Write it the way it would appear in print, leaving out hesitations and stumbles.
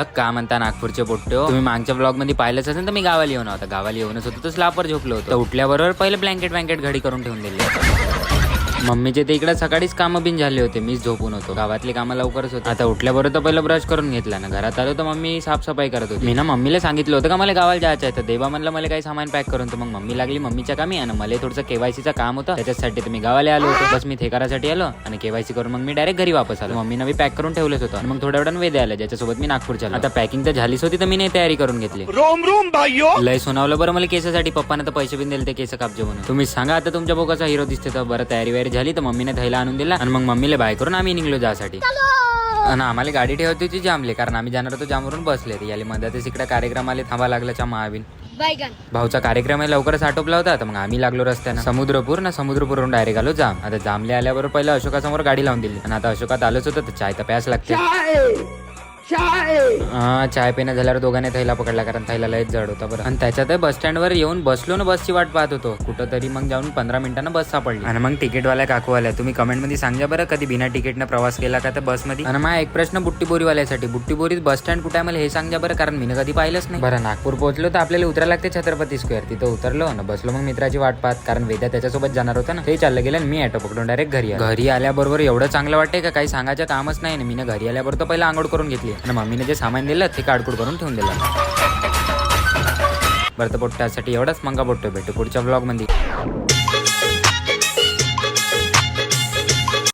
का म्हणता नागपूरचे पोट्टे. तुम्ही मागच्या ब्लॉग मध्ये पाहिलंच असेल तर मी गावाला येऊन होता. गावाला येऊनच होतो तर स्लापवर झोपलो होतो. उठल्याबरोबर पहिले ब्लँकेट घडी करून ठेवून दिले. मम्मीचे ते इकडे सकाळीच कामं बिन झाले होते. मीच झोपून होतो. गावातली कामं लवकरच होती. आता उठल्याबरोबर तर पहिलं ब्रश करून घेतला ना. घरात आलो तर मम्मी साफसफाई करत होती. मी ना मम्मीला सांगितलं होतं का मला गावाला जायचं आहे. तर देवा म्हणलं मला काही सामान पॅक करून. तर मग मम्मी लागली मम्मीच्या कामी आणि मला थोडंसं केवायसीचं काम होतं. त्याच्यासाठी तुम्ही गावाला आलो होतो. बस मी ते करायसाठी आलो आणि केवायसी करून मग मी डायरेक्ट घरी वापस आलो. मम्मीनं मी पॅक करून ठेवलंच होतं. आणि मग थोड्या वेळानं वेदे आला ज्याच्यासोबत मी नागपूरच्या आलो. आता पॅकिंग तर झालीच होती तर मी नाही तयारी करून घेतली. लय सोनावलं बरं मला केसासाठी. पप्पानं तर पैसे बिन दिले ते केस कापजे म्हणून. तुम्ही सांगा आता तुमच्या बोकाचा हिरो दिसते तर बरं. तयारी वगैरे झाली तर मम्मीने थैला आणून दिला आणि मग मम्मीला बाय करून आम्ही निघलो जासाठी. आणि आम्हाला गाडी ठेवती होती जामले कारण आम्ही जाणार होतो जामवरून बसले. याला मधातच इकडे कार्यक्रम आले थांबा लागल्याच्या महावीन भाऊचा कार्यक्रम आहे लवकरच आटोपला होता. तर मग आम्ही लागलो रस्त्यानं समुद्रपूरवरून डायरेक्ट आलो जाम. आता जामले आल्यावर पहिलं अशोकासमोर गाडी लावून दिली आणि आता अशोकात आलोच होतं तर चाय तर प्यास लागते. चाय पिणं झाल्यावर दोघांनी थैला पकडला कारण थैला लयच जड होता बरं. आणि त्याच्यात बस स्टँडवर येऊन बसलो ना बसची वाट पाहत होतो कुठं तरी. मग जाऊन 15 मिनिटांना बस सापडली. आणि मग तिकीटवाल्या काकूवाल्या तुम्ही कमेंट मध्ये सांगा बरं कधी बिना तिकीटनं प्रवास केला का तर बसमध्ये. आणि माझा एक प्रश्न बुट्टीबोरीवाल्यासाठी बुट्टीबोरीत बस स्टँड कुठे आहे मला हे सांगा बरं कारण मी कधी पाहिलंच नाही. बरं नागपूर पोहोचलो तर आपल्याला उतरायला लागते छत्रपती स्क्वेअर. तिथं उतरलो ना बसलो मग मित्राची वाट पाहत कारण वेद्या त्याच्यासोबत जाणार होता ना. ते चाललं गेलं आणि मी ऑटो पकडून डायरेक्ट घरी आल्याबरोबर एवढं चांगलं वाटतंय का काही सांगायचं कामच नाही. मी घरी आल्याबरोबर तर पहिला आंघोळ करून घेतली आणि मम्मीने जे सामान दिलं ते काढकूड करून ठेवून दिलं. बरं तर पोट्ट्यासाठी एवढंच. मंगा पोट्टे भेटू पुढच्या ब्लॉग मध्ये.